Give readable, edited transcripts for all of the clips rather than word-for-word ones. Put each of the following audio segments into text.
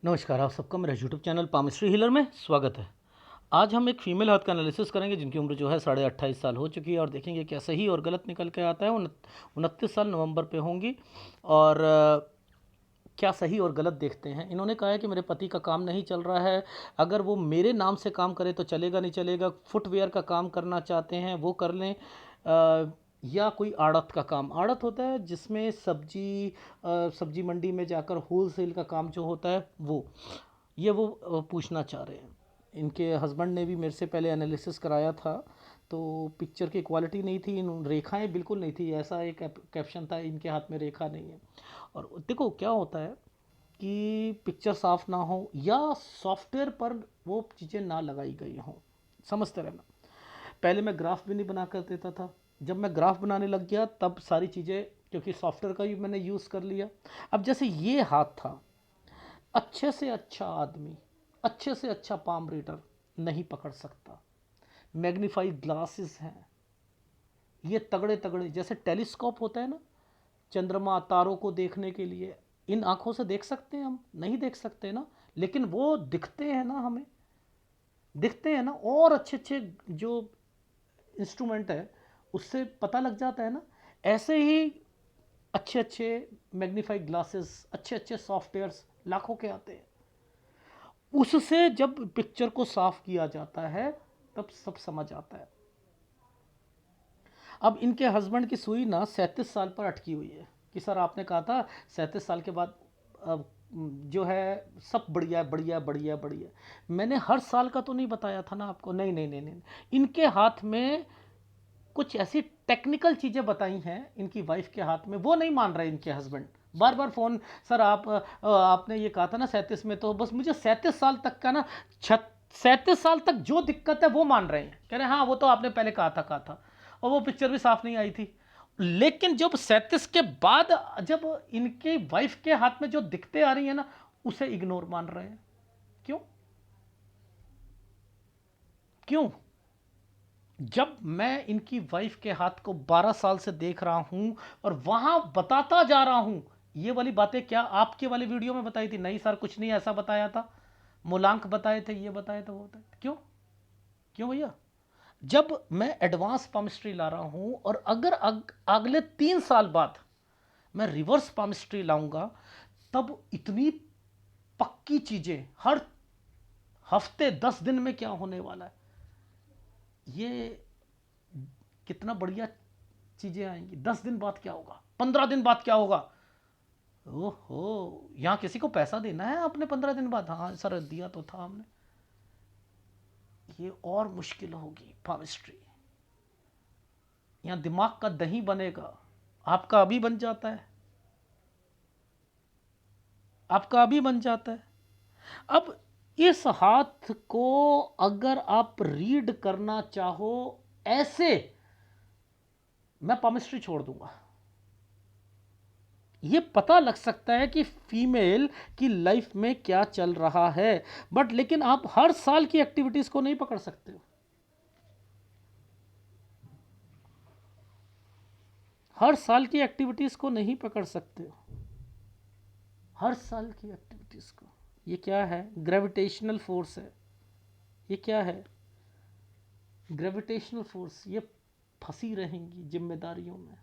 नमस्कार, आप सबका मेरा यूट्यूब चैनल पामिस्ट्री हीलर में स्वागत है। आज हम एक फीमेल हाथ का एनालिसिस करेंगे जिनकी उम्र जो है 28.5 साल हो चुकी है और देखेंगे क्या सही और गलत निकल के आता है। 29 साल नवंबर पे होंगी और क्या सही और गलत देखते हैं। इन्होंने कहा है कि मेरे पति का काम नहीं चल रहा है, अगर वो मेरे नाम से काम करे तो चलेगा नहीं चलेगा, फुटवेयर का काम करना चाहते हैं वो कर लें, या कोई आड़त का काम। आड़त होता है जिसमें सब्जी मंडी में जाकर होलसेल का काम जो होता है वो पूछना चाह रहे हैं। इनके हस्बैंड ने भी मेरे से पहले एनालिसिस कराया था, तो पिक्चर की क्वालिटी नहीं थी, इन रेखाएं बिल्कुल नहीं थी, ऐसा एक कैप्शन था, इनके हाथ में रेखा नहीं है। और देखो क्या होता है कि पिक्चर साफ ना हो या सॉफ्टवेयर पर वो चीज़ें ना लगाई गई हों, समझते रहना। पहले मैं ग्राफ भी नहीं बना कर देता था, जब मैं ग्राफ बनाने लग गया तब सारी चीज़ें, क्योंकि सॉफ्टवेयर का भी मैंने यूज़ कर लिया। अब जैसे ये हाथ था, अच्छे से अच्छा आदमी, अच्छे से अच्छा पाम रीडर नहीं पकड़ सकता। मैग्नीफाइड ग्लासेस हैं, ये तगड़े तगड़े, जैसे टेलीस्कोप होता है ना, चंद्रमा तारों को देखने के लिए। इन आंखों से देख सकते हैं, हम नहीं देख सकते ना, लेकिन वो दिखते हैं ना, हमें दिखते हैं ना। और अच्छे अच्छे जो इंस्ट्रूमेंट है उससे पता लग जाता है ना। ऐसे ही अच्छे अच्छे मैग्नीफाइड ग्लासेस, अच्छे अच्छे सॉफ्टवेयर्स लाखों के आते हैं। उससे जब पिक्चर को साफ किया जाता है तब सब समझ आता है। अब इनके हस्बैंड की सुई ना 37 साल पर अटकी हुई है कि सर आपने कहा था 37 साल के बाद अब जो है सब बढ़िया बढ़िया बढ़िया बढ़िया। मैंने हर साल का तो नहीं बताया था ना आपको, नहीं नहीं नहीं नहीं। इनके हाथ में कुछ ऐसी टेक्निकल चीज़ें बताई हैं इनकी वाइफ के हाथ में, वो नहीं मान रहे इनके हस्बैंड। बार बार फ़ोन, सर आपने ये कहा था ना 37 में, तो बस मुझे 37 साल तक का ना, 37 साल तक जो दिक्कत है वो मान रहे हैं, कह रहे हैं हाँ वो तो आपने पहले कहा था। और वो पिक्चर भी साफ नहीं आई थी। लेकिन जब 37 के बाद जब इनकी वाइफ के हाथ में जो दिक्कतें आ रही है ना, उसे इग्नोर मान रहे हैं। क्यों? क्यों? जब मैं इनकी वाइफ के हाथ को 12 साल से देख रहा हूं और वहां बताता जा रहा हूं, ये वाली बातें क्या आपके वाले वीडियो में बताई थी? नहीं सर कुछ नहीं ऐसा बताया था, मूलांक बताए थे, ये बताए थे, वो बताए थे। क्यों? क्यों भैया? जब मैं एडवांस पामिस्ट्री ला रहा हूं और अगर अगले 3 साल बाद मैं रिवर्स पामिस्ट्री लाऊंगा, तब इतनी पक्की चीजें हर हफ्ते 10 दिन में क्या होने वाला है, ये कितना बढ़िया चीजें आएंगी। 10 दिन बाद क्या होगा, 15 दिन बाद क्या होगा। ओहो, यहाँ किसी को पैसा देना है आपने 15 दिन बाद? हाँ सर दिया तो था हमने। ये और मुश्किल होगी पामिस्ट्री। यहाँ दिमाग का दही बनेगा, आपका अभी बन जाता है, आपका अभी बन जाता है। अब इस हाथ को अगर आप रीड करना चाहो ऐसे, मैं पामिस्ट्री छोड़ दूंगा। ये पता लग सकता है कि फीमेल की लाइफ में क्या चल रहा है, बट लेकिन आप हर साल की एक्टिविटीज को नहीं पकड़ सकते हो। हर साल की एक्टिविटीज को नहीं पकड़ सकते हो, हर साल की एक्टिविटीज को। ये क्या है? ग्रेविटेशनल फोर्स है। ये क्या है? Gravitational force. ये फंसी रहेंगी जिम्मेदारियों में।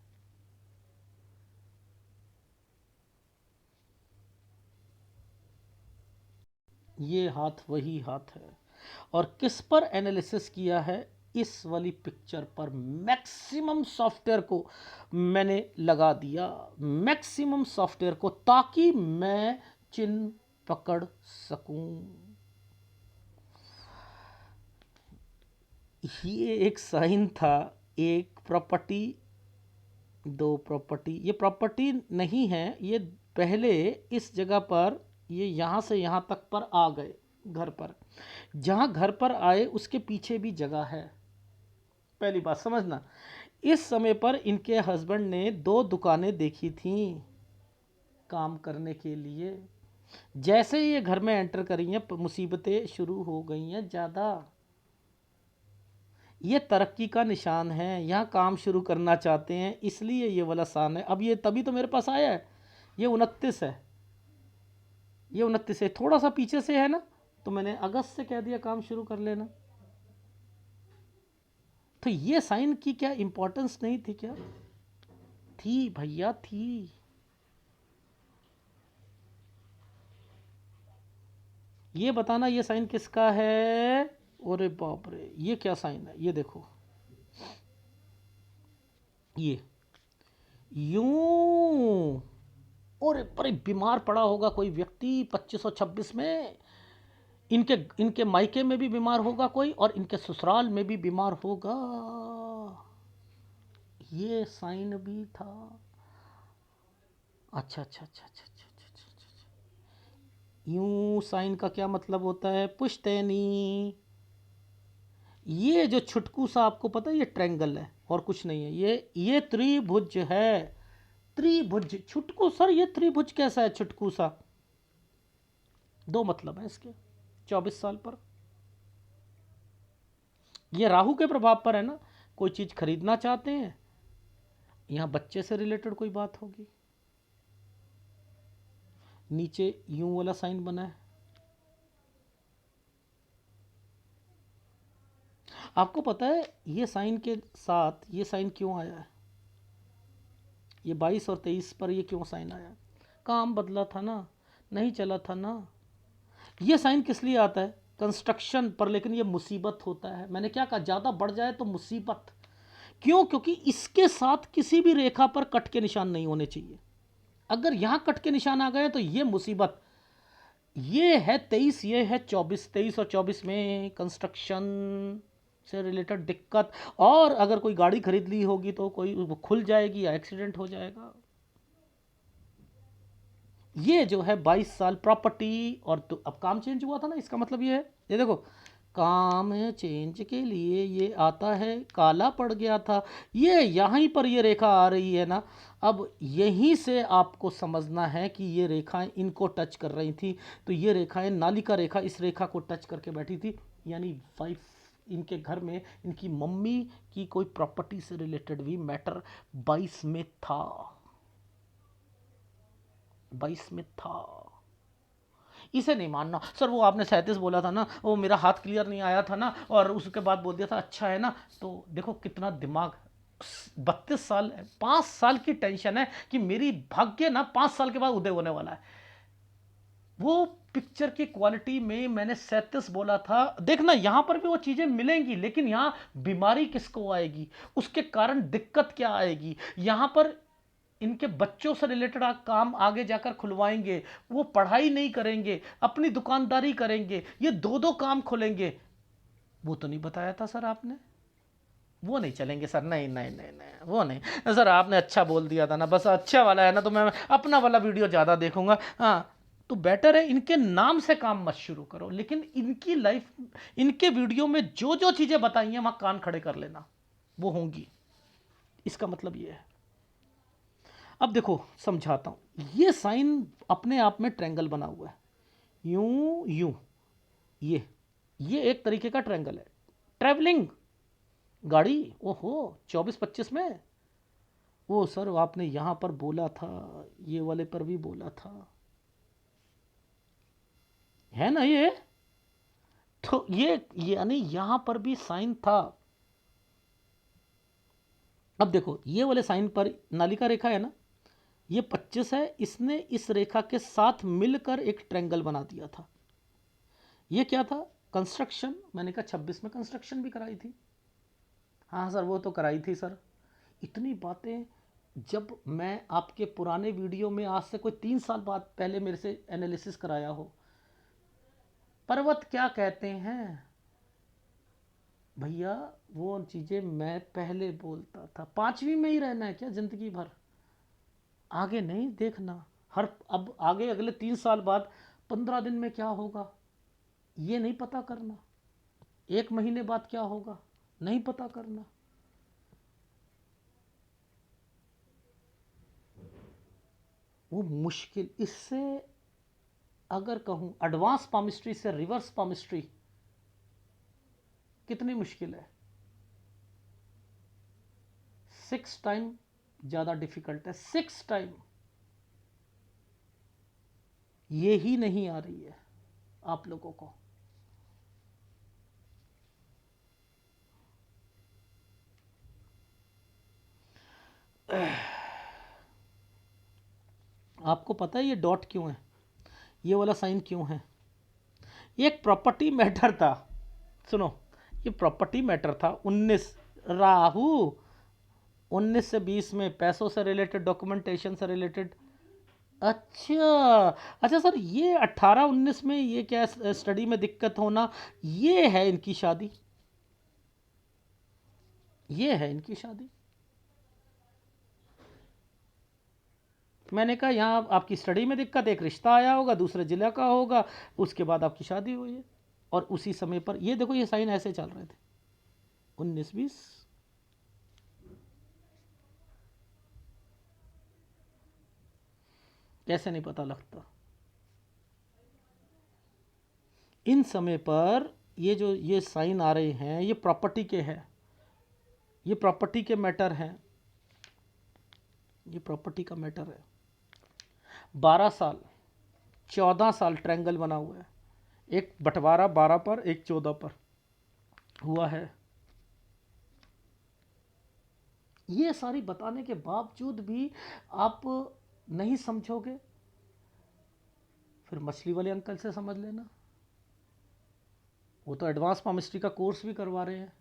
ये हाथ वही हाथ है। और किस पर एनालिसिस किया है? इस वाली पिक्चर पर मैक्सिमम सॉफ्टवेयर को मैंने लगा दिया, मैक्सिमम सॉफ्टवेयर को, ताकि मैं चिन्ह पकड़ सकूं। ये एक साइन था, एक प्रॉपर्टी, दो प्रॉपर्टी। ये प्रॉपर्टी नहीं है, ये पहले इस जगह पर, ये यहाँ से यहाँ तक पर आ गए घर पर। जहाँ घर पर आए उसके पीछे भी जगह है। पहली बात समझना, इस समय पर इनके हस्बैंड ने 2 दुकानें देखी थी काम करने के लिए। जैसे ही ये घर में एंटर करी हैं मुसीबतें शुरू हो गई हैं ज़्यादा। ये तरक्की का निशान है, यहाँ काम शुरू करना चाहते हैं इसलिए ये वाला सान है। अब ये तभी तो मेरे पास आया है। ये 29 है, ये 29 है, थोड़ा सा पीछे से है ना, तो मैंने अगस्त से कह दिया काम शुरू कर लेना। तो ये साइन की क्या इंपॉर्टेंस नहीं थी क्या? थी भैया, थी। ये बताना ये साइन किसका है? अरे बाप रे, ये क्या साइन है? ये देखो, ये यूं। और पर बीमार पड़ा होगा कोई व्यक्ति 2526 में, इनके इनके मायके में भी बीमार होगा कोई, और इनके ससुराल में भी बीमार होगा। ये साइन भी था। अच्छा अच्छा अच्छा अच्छा अच्छा अच्छा अच्छा अच्छा, अच्छा। यूं साइन का क्या मतलब होता है? पुश्तैनी। ये जो छुटकू सा आपको पता है, ये ट्रायंगल है और कुछ नहीं है। ये त्रिभुज है। त्रिभुज छुटकू सर, ये त्रिभुज कैसा है छुटकू सा? दो मतलब है इसके, 24 साल पर। ये राहु के प्रभाव पर है ना, कोई चीज खरीदना चाहते हैं, यहां बच्चे से रिलेटेड कोई बात होगी। नीचे यूं वाला साइन बना है। आपको पता है ये साइन के साथ ये साइन क्यों आया है? ये 22 और 23 पर ये क्यों साइन आया? काम बदला था ना, नहीं चला था ना। ये साइन किस लिए आता है? कंस्ट्रक्शन पर, लेकिन ये मुसीबत होता है। मैंने क्या कहा, ज़्यादा बढ़ जाए तो मुसीबत। क्यों? क्योंकि इसके साथ किसी भी रेखा पर कट के निशान नहीं होने चाहिए। अगर यहाँ कट के निशान आ गए तो ये मुसीबत। ये है 23, ये है 24। 23 और 24 में कंस्ट्रक्शन से रिलेटेड दिक्कत, और अगर कोई गाड़ी खरीद ली होगी तो कोई वो खुल जाएगी या एक्सीडेंट हो जाएगा। ये जो है 22 साल प्रॉपर्टी, और तो अब काम चेंज हुआ था ना, इसका मतलब ये है, ये देखो, काम चेंज के लिए ये आता है, काला पड़ गया था। ये यहीं पर ये रेखा आ रही है ना, अब यहीं से आपको समझना है कि ये रेखाएं इनको टच कर रही थी। तो ये रेखाएं, नालिका रेखा इस रेखा को टच करके बैठी थी, यानी वाइफ, इनके घर में इनकी मम्मी की कोई प्रॉपर्टी से रिलेटेड भी मैटर 22 में था। 22 में था। इसे नहीं मानना सर, वो आपने 37 बोला था ना, वो मेरा हाथ क्लियर नहीं आया था ना, और उसके बाद बोल दिया था अच्छा है ना। तो देखो कितना दिमाग। 32 साल, 5 साल की टेंशन है कि मेरी भाग्य ना 5 साल के बाद उदय होने वाला है। वो पिक्चर की क्वालिटी में मैंने 37 बोला था। देखना यहां पर भी वो चीजें मिलेंगी, लेकिन यहां बीमारी किसको आएगी, उसके कारण दिक्कत क्या आएगी। यहां पर इनके बच्चों से रिलेटेड काम आगे जाकर खुलवाएंगे, वो पढ़ाई नहीं करेंगे, अपनी दुकानदारी करेंगे, ये दो दो काम खोलेंगे। वो तो नहीं बताया था सर आपने। वो नहीं चलेंगे सर, नहीं नहीं नहीं नहीं, वो नहीं सर, आपने अच्छा बोल दिया था ना, बस अच्छा वाला है ना, तो मैं अपना वाला वीडियो ज़्यादा देखूंगा। हाँ, तो बेटर है इनके नाम से काम मत शुरू करो, लेकिन इनकी लाइफ, इनके वीडियो में जो जो चीज़ें बताई हैं वहां कान खड़े कर लेना, वो होंगी। इसका मतलब ये है। अब देखो समझाता हूं, ये साइन अपने आप में ट्रायंगल बना हुआ है, यूं यूं। ये एक तरीके का ट्रायंगल है। ट्रैवलिंग गाड़ी, ओहो, 24-25 में। वो सर आपने यहां पर बोला था, ये वाले पर भी बोला था, है ना ये? तो ये यानी यहां पर भी साइन था। अब देखो ये वाले साइन पर नालिका रेखा है ना, ये 25 है, इसने इस रेखा के साथ मिलकर एक ट्रायंगल बना दिया था। ये क्या था? कंस्ट्रक्शन। मैंने कहा 26 में कंस्ट्रक्शन भी कराई थी। हाँ सर, वो तो कराई थी सर। इतनी बातें, जब मैं आपके पुराने वीडियो में आज से कोई 3 साल बाद पहले मेरे से एनालिसिस कराया हो, पर्वत क्या कहते हैं भैया, वो चीज़ें मैं पहले बोलता था। 5वीं में ही रहना है क्या जिंदगी भर? आगे नहीं देखना। हर अब आगे अगले 3 साल बाद 15 दिन में क्या होगा ये नहीं पता करना, 1 महीने बाद क्या होगा नहीं पता करना। वो मुश्किल, इससे अगर कहूं एडवांस पामिस्ट्री से रिवर्स पामिस्ट्री कितनी मुश्किल है, 6 टाइम ज़्यादा डिफिकल्ट है, 6 टाइम। ये ही नहीं आ रही है आप लोगों को। आपको पता है ये डॉट क्यों है, ये वाला साइन क्यों है? ये एक प्रॉपर्टी मैटर था। सुनो, ये प्रॉपर्टी मैटर था 19 राहु 19 से 20 में, पैसों से रिलेटेड, डॉक्यूमेंटेशन से रिलेटेड। अच्छा, अच्छा सर, ये 18-19 में ये क्या स्टडी में दिक्कत होना, ये है इनकी शादी, ये है इनकी शादी। मैंने कहा यहाँ आपकी स्टडी में दिक्कत, एक रिश्ता आया होगा दूसरे जिला का होगा, उसके बाद आपकी शादी हुई है। और उसी समय पर ये देखो, ये साइन ऐसे चल रहे थे 19-20। कैसे नहीं पता लगता? इन समय पर ये जो ये साइन आ रहे हैं, ये प्रॉपर्टी के हैं, ये प्रॉपर्टी के मैटर हैं, ये प्रॉपर्टी का मैटर है। 12 साल 14 साल ट्रायंगल बना हुआ है, एक बंटवारा 12 पर, एक 14 पर हुआ है। ये सारी बताने के बावजूद भी आप नहीं समझोगे, फिर मछली वाले अंकल से समझ लेना, वो तो एडवांस पामिस्ट्री का कोर्स भी करवा रहे हैं।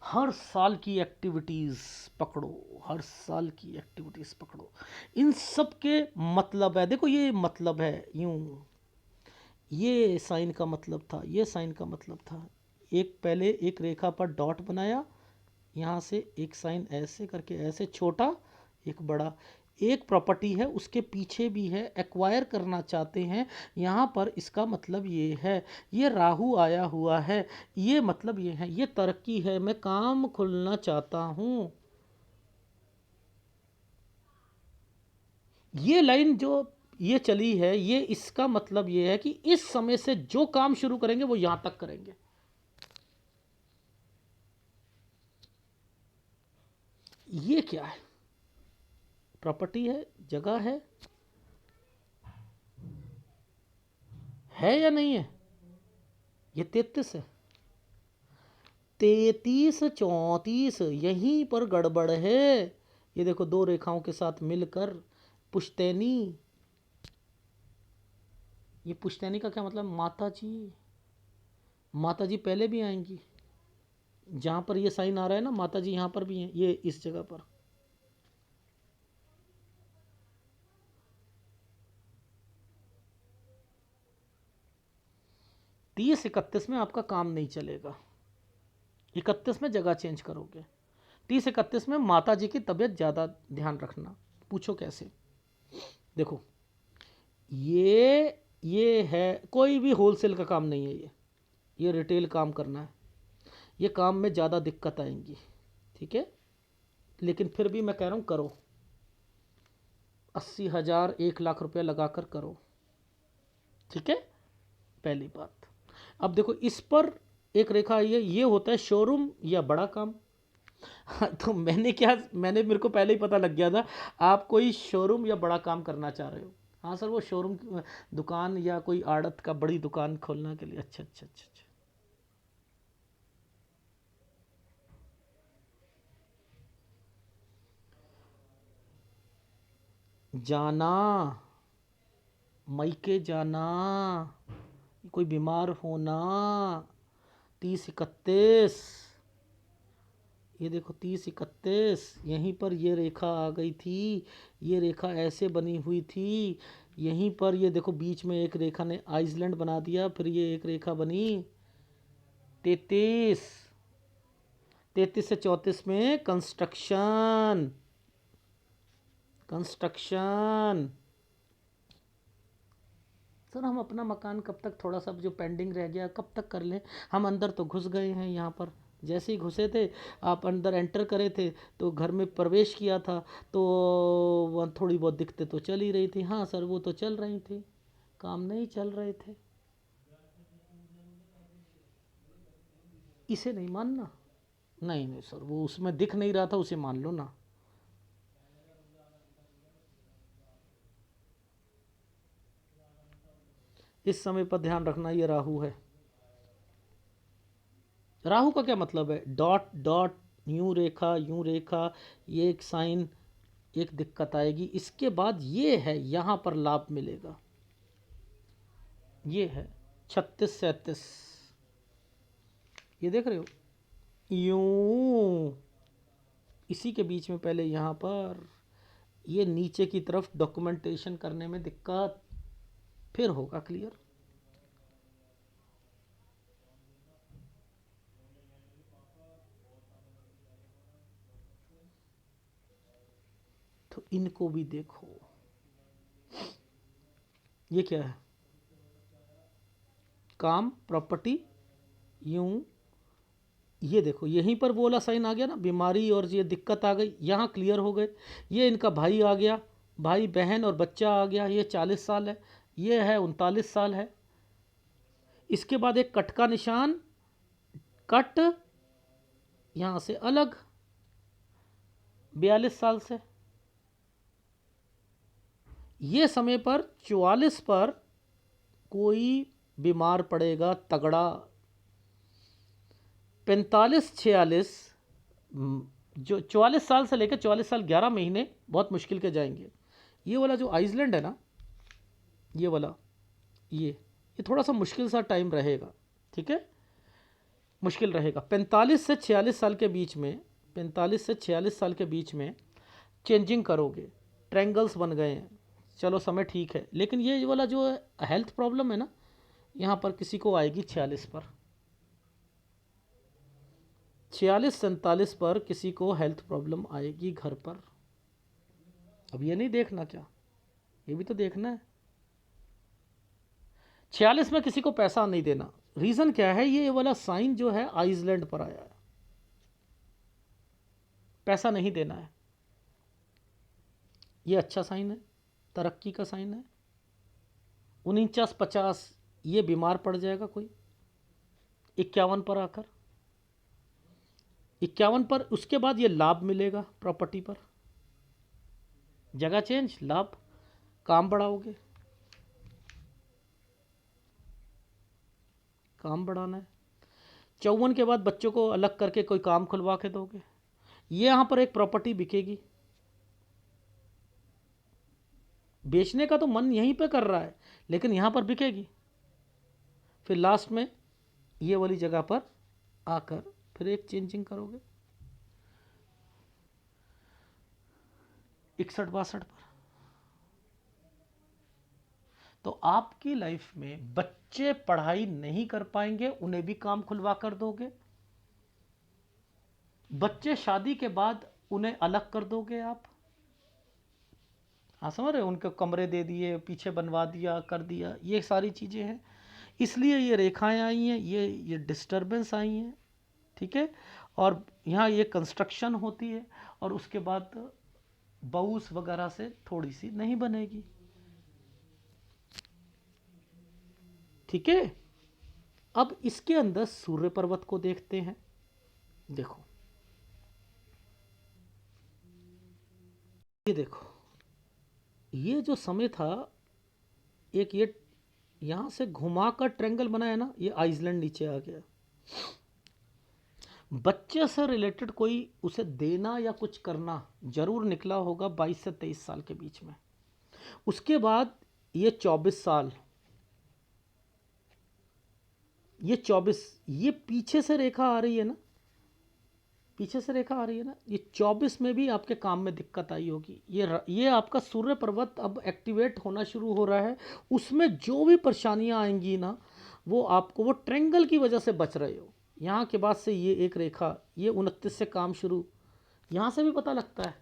हर साल की एक्टिविटीज़ पकड़ो, हर साल की एक्टिविटीज़ पकड़ो, इन सब के मतलब है। देखो ये मतलब है यूं, ये साइन का मतलब था, ये साइन का मतलब था। एक पहले एक रेखा पर डॉट बनाया, यहाँ से एक साइन ऐसे करके, ऐसे छोटा एक बड़ा, एक प्रॉपर्टी है उसके पीछे भी है, एक्वायर करना चाहते हैं यहाँ पर, इसका मतलब ये है। ये राहु आया हुआ है, ये मतलब ये है, ये तरक्की है, मैं काम खुलना चाहता हूँ। ये लाइन जो ये चली है, ये इसका मतलब ये है कि इस समय से जो काम शुरू करेंगे वो यहां तक करेंगे। ये क्या है? प्रॉपर्टी है, जगह है या नहीं है? ये 33 है, 33-34 यहीं पर गड़बड़ है। ये देखो दो रेखाओं के साथ मिलकर पुश्तैनी, ये पुश्तैनी का क्या मतलब? माता जी, माता जी पहले भी आएंगी। जहां पर ये साइन आ रहा है ना, माता जी यहां पर भी हैं, ये इस जगह पर। 30-31 में आपका काम नहीं चलेगा, 31 में जगह चेंज करोगे। 30-31 में माता जी की तबीयत ज़्यादा ध्यान रखना। पूछो कैसे? देखो, ये है, कोई भी होलसेल का काम नहीं है ये रिटेल काम करना है। ये काम में ज़्यादा दिक्कत आएंगी, ठीक है, लेकिन फिर भी मैं कह रहा हूँ करो, 80,000 1 लाख रुपया लगाकर करो, ठीक है, पहली बात। अब देखो इस पर एक रेखा आई है, ये होता है शोरूम या बड़ा काम। हाँ, तो मैंने क्या, मैंने मेरे को पहले ही पता लग गया था आप कोई शोरूम या बड़ा काम करना चाह रहे हो। हाँ सर, वो शोरूम, दुकान या कोई आड़त का बड़ी दुकान खोलने के लिए। अच्छा अच्छा अच्छा अच्छा। जाना, मायके जाना, कोई बीमार होना, 30-31, ये देखो 30-31, यहीं पर ये रेखा आ गई थी, ये रेखा ऐसे बनी हुई थी, यहीं पर ये देखो बीच में एक रेखा ने आइसलैंड बना दिया, फिर ये एक रेखा बनी 33, 33 से 34 में कंस्ट्रक्शन, कंस्ट्रक्शन। सर हम अपना मकान कब तक, थोड़ा सा जो पेंडिंग रह गया कब तक कर लें? हम अंदर तो घुस गए हैं यहाँ पर, जैसे ही घुसे थे, आप अंदर एंटर करे थे तो घर में प्रवेश किया था, तो वहाँ थोड़ी बहुत दिक्कतें तो चल ही रही थी। हाँ सर, वो तो चल रही थी, काम नहीं चल रहे थे। इसे नहीं मानना, नहीं नहीं सर, वो उसमें दिख नहीं रहा था, उसे मान लो ना। इस समय पर ध्यान रखना, ये राहु है। राहु का क्या मतलब है? डॉट डॉट, यूं रेखा यूं रेखा, ये एक साइन, एक दिक्कत आएगी। इसके बाद ये है, यहां पर लाभ मिलेगा। ये है 36 37, ये देख रहे हो, यूं, इसी के बीच में पहले यहां पर, ये नीचे की तरफ डॉक्यूमेंटेशन करने में दिक्कत, फिर होगा क्लियर। तो इनको भी देखो, ये क्या है, काम, प्रॉपर्टी, यूं, ये देखो यहीं पर वो वाला साइन आ गया ना, बीमारी और ये दिक्कत आ गई, यहाँ क्लियर हो गए। ये इनका भाई आ गया, भाई बहन और बच्चा आ गया, ये 40 साल है, ये है 39 साल है। इसके बाद एक कट का निशान, कट यहाँ से अलग, 42 साल से। ये समय पर 44 पर कोई बीमार पड़ेगा तगड़ा। 45 46, जो 44 साल से लेकर 44 साल 11 महीने बहुत मुश्किल के जाएंगे। ये वाला जो आइसलैंड है ना, ये वाला, ये थोड़ा सा मुश्किल सा टाइम रहेगा, ठीक है, मुश्किल रहेगा। 45 से 46 साल के बीच में, 45 से 46 साल के बीच में चेंजिंग करोगे, ट्रायंगल्स बन गए हैं, चलो समय ठीक है। लेकिन ये वाला जो हेल्थ प्रॉब्लम है ना, यहाँ पर किसी को आएगी 46 पर, 46 47 पर किसी को हेल्थ प्रॉब्लम आएगी घर पर। अब ये नहीं देखना क्या, ये भी तो देखना है। 46 में किसी को पैसा नहीं देना, रीज़न क्या है, ये वाला साइन जो है आइसलैंड पर आया है, पैसा नहीं देना है। ये अच्छा साइन है, तरक्की का साइन है। 49 50, ये बीमार पड़ जाएगा कोई, 51 पर आकर, 51 पर उसके बाद ये लाभ मिलेगा प्रॉपर्टी पर, जगह चेंज, लाभ, काम बढ़ाओगे, काम बढ़ाना है। 54 के बाद बच्चों को अलग करके कोई काम खुलवा के दोगे। ये यहाँ पर एक प्रॉपर्टी बिकेगी, बेचने का तो मन यहीं पे कर रहा है, लेकिन यहाँ पर बिकेगी। फिर लास्ट में ये वाली जगह पर आकर फिर एक चेंजिंग करोगे, 61 62 पर। तो आपकी लाइफ में बच्चे पढ़ाई नहीं कर पाएंगे, उन्हें भी काम खुलवा कर दोगे। बच्चे शादी के बाद उन्हें अलग कर दोगे आप। हाँ समझ रहे हो, उनके कमरे दे दिए, पीछे बनवा दिया, कर दिया, ये सारी चीज़ें हैं। इसलिए ये रेखाएं आई हैं, ये डिस्टरबेंस आई हैं, ठीक है। और यहाँ ये कंस्ट्रक्शन होती है, और उसके बाद बाउस वगैरह से थोड़ी सी नहीं बनेगी, ठीक है। अब इसके अंदर सूर्य पर्वत को देखते हैं। देखो, ये देखो, ये जो समय था, एक ये यहाँ से घुमाकर ट्रेंगल बनाया ना, ये आइसलैंड नीचे आ गया। बच्चे से रिलेटेड कोई उसे देना या कुछ करना जरूर निकला होगा 22 से 23 साल के बीच में। उसके बाद ये 24 साल, ये 24, ये पीछे से रेखा आ रही है ना, पीछे से रेखा आ रही है ना, ये 24 में भी आपके काम में दिक्कत आई होगी। ये आपका सूर्य पर्वत अब एक्टिवेट होना शुरू हो रहा है। उसमें जो भी परेशानियां आएंगी ना, वो आपको, वो ट्रेंगल की वजह से बच रहे हो। यहाँ के बाद से ये एक रेखा, ये 29 से काम शुरू, यहाँ से भी पता लगता है।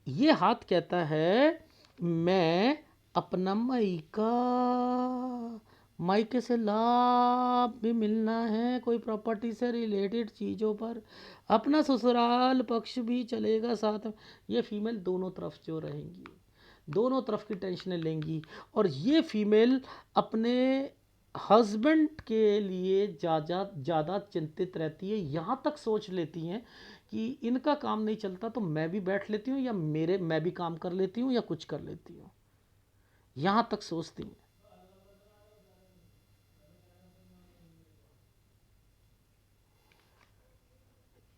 ये हाथ कहता है मैं अपना मायके से लाभ भी मिलना है, कोई प्रॉपर्टी से रिलेटेड चीज़ों पर, अपना ससुराल पक्ष भी चलेगा साथ में। ये फीमेल दोनों तरफ जो रहेंगी, दोनों तरफ की टेंशनें लेंगी। और ये फीमेल अपने हस्बैंड के लिए ज़्यादा ज़्यादा चिंतित रहती है, यहाँ तक सोच लेती हैं कि इनका काम नहीं चलता तो मैं भी बैठ लेती हूँ, या मैं भी काम कर लेती हूँ या कुछ कर लेती हूँ, यहाँ तक सोचती हैं।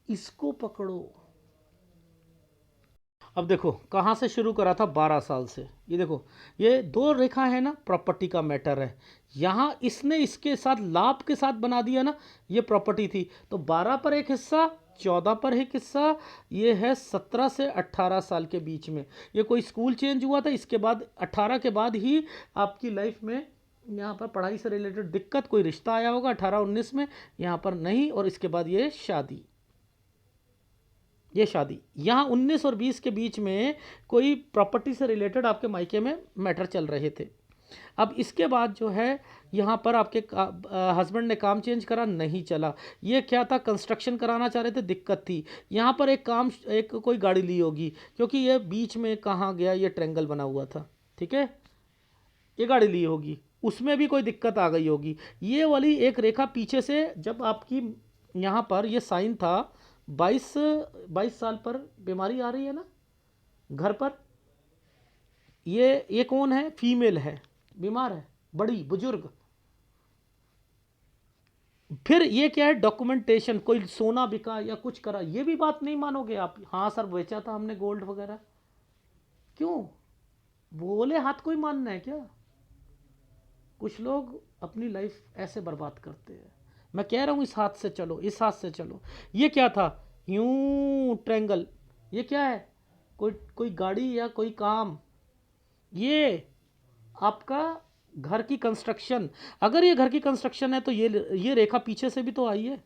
इसको पकड़ो। अब देखो कहाँ से शुरू करा था, 12 साल से। ये देखो, ये दो रेखा है ना, प्रॉपर्टी का मैटर है। यहाँ इसने इसके साथ लाभ के साथ बना दिया ना, ये प्रॉपर्टी थी, तो 12 पर एक हिस्सा, 14 पर एक हिस्सा, ये है 17 से 18 साल के बीच में। ये कोई स्कूल चेंज हुआ था, इसके बाद 18 के बाद ही आपकी लाइफ में यहाँ पर पढ़ाई से रिलेटेड दिक्कत, कोई रिश्ता आया होगा 18-19 में, यहाँ पर नहीं, और इसके बाद ये शादी। ये शादी यहाँ 19 और 20 के बीच में कोई प्रॉपर्टी से रिलेटेड आपके मायके में मैटर चल रहे थे। अब इसके बाद जो है यहाँ पर आपके हस्बैंड ने काम चेंज करा, नहीं चला। ये क्या था, कंस्ट्रक्शन कराना चाह रहे थे, दिक्कत थी। यहाँ पर एक कोई गाड़ी ली होगी, क्योंकि ये बीच में कहाँ गया, ये ट्रेंगल बना हुआ था, ठीक है, ये गाड़ी ली होगी, उसमें भी कोई दिक्कत आ गई होगी। ये वाली एक रेखा पीछे से, जब आपकी यहाँ पर ये साइन था, 22 साल पर बीमारी आ रही है ना घर पर, ये कौन है, फीमेल है, बीमार है, बड़ी बुजुर्ग। फिर ये क्या है, डॉक्यूमेंटेशन, कोई सोना बिका या कुछ करा, ये भी बात नहीं मानोगे आप, हाँ सर बेचा था हमने गोल्ड वगैरह। क्यों, बोले हाथ कोई मानना है क्या? कुछ लोग अपनी लाइफ ऐसे बर्बाद करते हैं। मैं कह रहा हूँ इस हाथ से चलो, इस हाथ से चलो। ये क्या था, यूं ट्रैंगल, ये क्या है, कोई कोई गाड़ी या कोई काम, ये आपका घर की कंस्ट्रक्शन। अगर ये घर की कंस्ट्रक्शन है तो ये रेखा पीछे से भी तो आई है,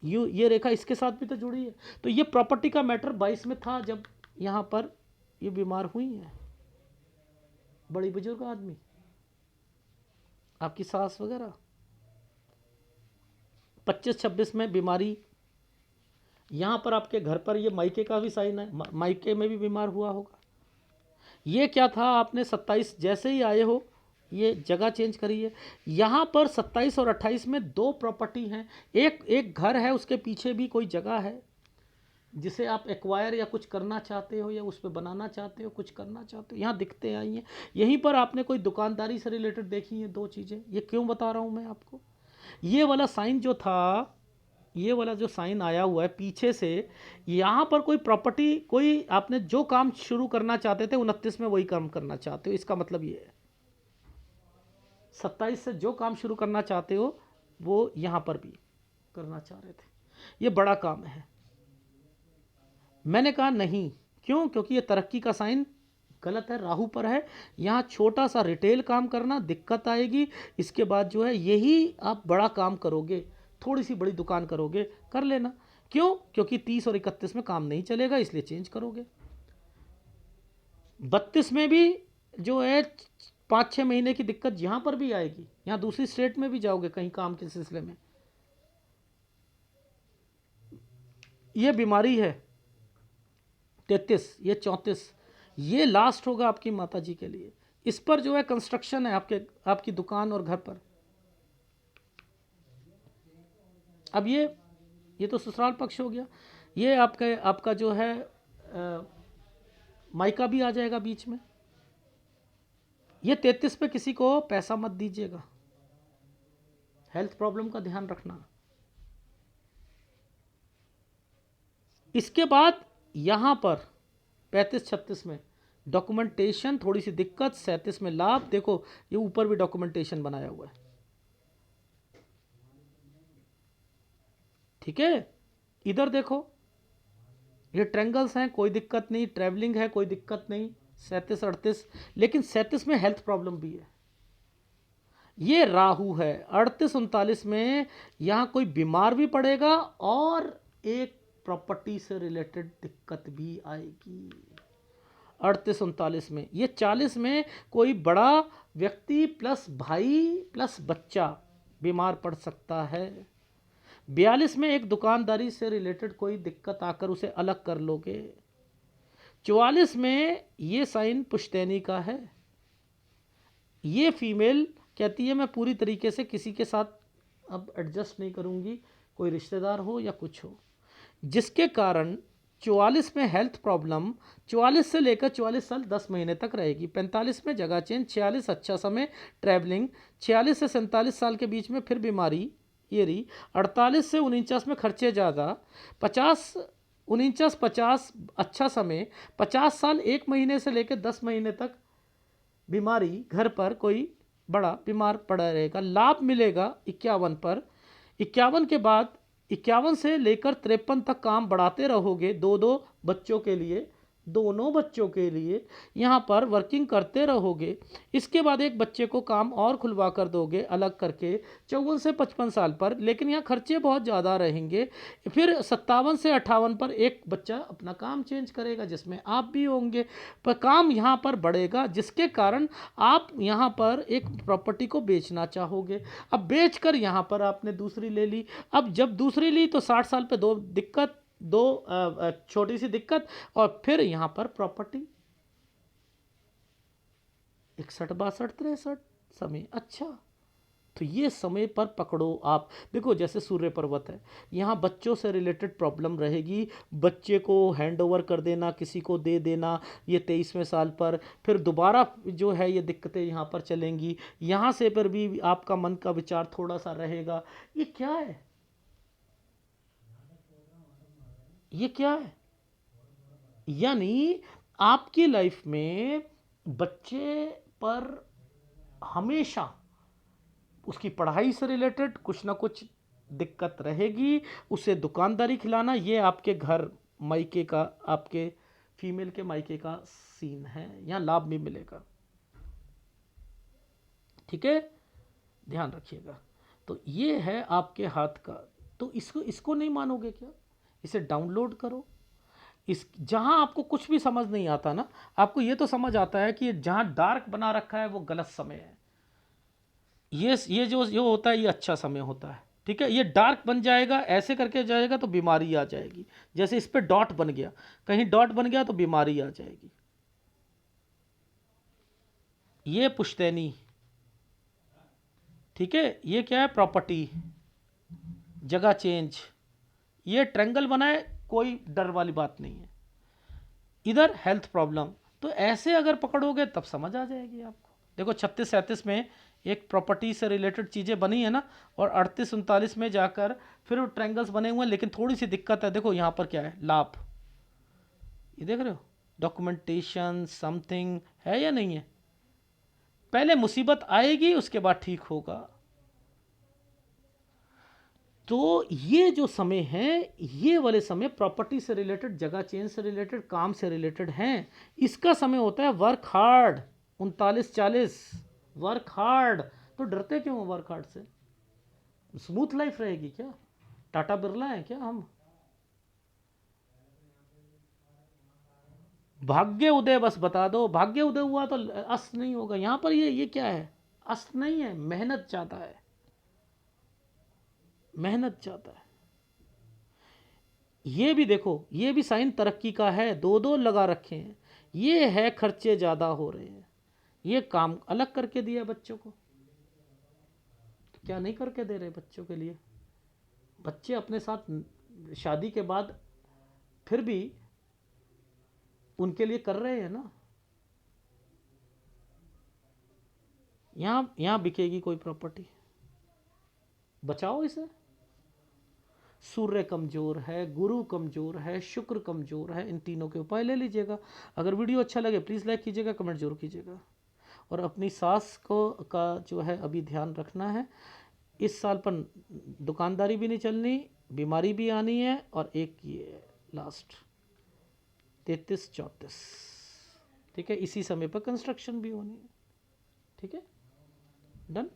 ये रेखा इसके साथ भी तो जुड़ी है। तो ये प्रॉपर्टी का मैटर 22 में था, जब यहाँ पर ये बीमार हुई है, बड़ी बुजुर्ग आदमी, आपकी सास वगैरह। 25-26 में बीमारी, यहाँ पर आपके घर पर ये मायके का भी साइन है, मायके में भी बीमार हुआ होगा। ये क्या था, आपने 27 जैसे ही आए हो, ये जगह चेंज करी है। यहाँ पर 27 और 28 में दो प्रॉपर्टी हैं, एक एक घर है, उसके पीछे भी कोई जगह है जिसे आप एक्वायर या कुछ करना चाहते हो, या उस पर बनाना चाहते हो, कुछ करना चाहते हो, यहाँ दिखते आई हैं। यहीं पर आपने कोई दुकानदारी से रिलेटेड देखी है दो चीज़ें। ये क्यों बता रहा हूँ मैं आपको, ये वाला साइन जो था, ये वाला जो साइन आया हुआ है पीछे से, यहाँ पर कोई प्रॉपर्टी, कोई आपने जो काम शुरू करना चाहते थे 29 में वही काम करना चाहते हो, इसका मतलब ये है। 27 से जो काम शुरू करना चाहते हो वो यहाँ पर भी करना चाह रहे थे, ये बड़ा काम है। मैंने कहा नहीं, क्यों, क्योंकि ये तरक्की का साइन गलत है, राहु पर है। यहाँ छोटा सा रिटेल काम करना दिक्कत आएगी, इसके बाद जो है यही आप बड़ा काम करोगे, थोड़ी सी बड़ी दुकान करोगे, कर लेना। क्यों, क्योंकि 30 और 31 में काम नहीं चलेगा, इसलिए चेंज करोगे। 32 में भी जो है 5-6 महीने की दिक्कत यहाँ पर भी आएगी, यहाँ दूसरी स्टेट में भी जाओगे कहीं काम के सिलसिले में, ये बीमारी है। 33, ये 34, ये लास्ट होगा आपकी माता जी के लिए। इस पर जो है कंस्ट्रक्शन है आपकी दुकान और घर पर। अब ये तो ससुराल पक्ष हो गया। ये आपका जो है मायका भी आ जाएगा बीच में। ये 33 पे किसी को पैसा मत दीजिएगा, हेल्थ प्रॉब्लम का ध्यान रखना। इसके बाद यहाँ पर 35-36 में डॉक्यूमेंटेशन थोड़ी सी दिक्कत, 37 में लाभ। देखो ये ऊपर भी डॉक्यूमेंटेशन बनाया हुआ है, ठीक है। इधर देखो ये ट्रेंगल्स हैं, कोई दिक्कत नहीं, ट्रैवलिंग है, कोई दिक्कत नहीं, 37-38, लेकिन 37 में हेल्थ प्रॉब्लम भी है। ये राहु है। 38-39 में यहाँ कोई बीमार भी पड़ेगा और एक प्रॉपर्टी से रिलेटेड दिक्कत भी आएगी। 38-39 में, ये 40 में कोई बड़ा व्यक्ति प्लस भाई प्लस बच्चा बीमार पड़ सकता है। 42 में एक दुकानदारी से रिलेटेड कोई दिक्कत आकर उसे अलग कर लोगे। 44 में ये साइन पुश्तैनी का है, ये फीमेल कहती है मैं पूरी तरीके से किसी के साथ अब एडजस्ट नहीं करूँगी, कोई रिश्तेदार हो या कुछ हो, जिसके कारण 44 में हेल्थ प्रॉब्लम, 44 से लेकर 44 साल 10 महीने तक रहेगी। 45 में जगह चेंज, 46 अच्छा समय ट्रैवलिंग, 46 से 47 साल के बीच में फिर बीमारी ये रही, 48 से 49 में खर्चे ज़्यादा, 50 49 50 अच्छा समय, 50 साल 1 महीने से लेकर 10 महीने तक बीमारी, घर पर कोई बड़ा बीमार पड़ा रहेगा। लाभ मिलेगा 51 पर, 51 के बाद 51 से लेकर 53 तक काम बढ़ाते रहोगे, दो दो बच्चों के लिए, दोनों बच्चों के लिए यहाँ पर वर्किंग करते रहोगे। इसके बाद एक बच्चे को काम और खुलवा कर दोगे अलग करके 54 से 55 साल पर, लेकिन यहाँ खर्चे बहुत ज़्यादा रहेंगे। फिर 57 से 58 पर एक बच्चा अपना काम चेंज करेगा जिसमें आप भी होंगे, पर काम यहाँ पर बढ़ेगा, जिसके कारण आप यहाँ पर एक प्रॉपर्टी को बेचना चाहोगे। अब बेच कर यहाँ पर आपने दूसरी ले ली। अब जब दूसरी ली तो 60 साल पे दो छोटी सी दिक्कत, और फिर यहाँ पर प्रॉपर्टी 61 62 63 समय अच्छा। तो ये समय पर पकड़ो आप। देखो जैसे सूर्य पर्वत है, यहाँ बच्चों से रिलेटेड प्रॉब्लम रहेगी, बच्चे को हैंड ओवर कर देना, किसी को दे देना ये 23वें साल पर, फिर दोबारा जो है ये दिक्कतें यहाँ पर चलेंगी। यहाँ से पर भी आपका मन का विचार थोड़ा सा रहेगा, ये क्या है, ये क्या है। यानी आपकी लाइफ में बच्चे पर हमेशा उसकी पढ़ाई से रिलेटेड कुछ ना कुछ दिक्कत रहेगी। उसे दुकानदारी खिलाना, ये आपके घर मायके का, आपके फीमेल के मायके का सीन है, यहाँ लाभ भी मिलेगा। ठीक है, ध्यान रखिएगा। तो ये है आपके हाथ का। तो इसको नहीं मानोगे क्या, इसे डाउनलोड करो। इस जहाँ आपको कुछ भी समझ नहीं आता ना, आपको ये तो समझ आता है कि जहाँ डार्क बना रखा है वो गलत समय है, ये जो होता है ये अच्छा समय होता है। ठीक है, ये डार्क बन जाएगा, ऐसे करके जाएगा तो बीमारी आ जाएगी। जैसे इस पे डॉट बन गया, कहीं डॉट बन गया तो बीमारी आ जाएगी। ये पुश्तैनी, ठीक है, ये क्या है, प्रॉपर्टी, जगह चेंज, ये ट्रैंगल बनाए, कोई डर वाली बात नहीं है। इधर हेल्थ प्रॉब्लम, तो ऐसे अगर पकड़ोगे तब समझ आ जाएगी आपको। देखो 36 37 में एक प्रॉपर्टी से रिलेटेड चीज़ें बनी है ना, और 38 39 में जाकर फिर वो ट्रैंगल्स बने हुए हैं, लेकिन थोड़ी सी दिक्कत है। देखो यहाँ पर क्या है, लाभ, ये देख रहे हो, डॉक्यूमेंटेशन समथिंग है या नहीं है। पहले मुसीबत आएगी, उसके बाद ठीक होगा। तो ये जो समय है, ये वाले समय प्रॉपर्टी से रिलेटेड, जगह चेंज से रिलेटेड, काम से रिलेटेड हैं। इसका समय होता है वर्क हार्ड, 39 40, वर्क हार्ड। तो डरते क्यों हो वर्क हार्ड से, स्मूथ लाइफ रहेगी क्या, टाटा बिरला है क्या हम। भाग्य उदय बस बता दो, भाग्य उदय हुआ तो अस्त नहीं होगा। यहाँ पर ये क्या है, अस्त नहीं है, मेहनत ज़्यादा है, मेहनत ज़्यादा है। ये भी देखो, ये भी साइन तरक्की का है, दो दो लगा रखे हैं। ये है खर्चे ज़्यादा हो रहे हैं, ये काम अलग करके दिया बच्चों को। तो क्या नहीं करके दे रहे बच्चों के लिए, बच्चे अपने साथ शादी के बाद फिर भी उनके लिए कर रहे हैं ना। यहाँ बिकेगी कोई प्रॉपर्टी, बचाओ इसे। सूर्य कमज़ोर है, गुरु कमज़ोर है, शुक्र कमज़ोर है, इन तीनों के उपाय ले लीजिएगा। अगर वीडियो अच्छा लगे प्लीज़ लाइक कीजिएगा, कमेंट जरूर कीजिएगा। और अपनी सास को का जो है अभी ध्यान रखना है। इस साल पर दुकानदारी भी नहीं चलनी, बीमारी भी आनी है, और एक ये लास्ट 33 34, ठीक है, इसी समय पर कंस्ट्रक्शन भी होनी है। ठीक है, डन।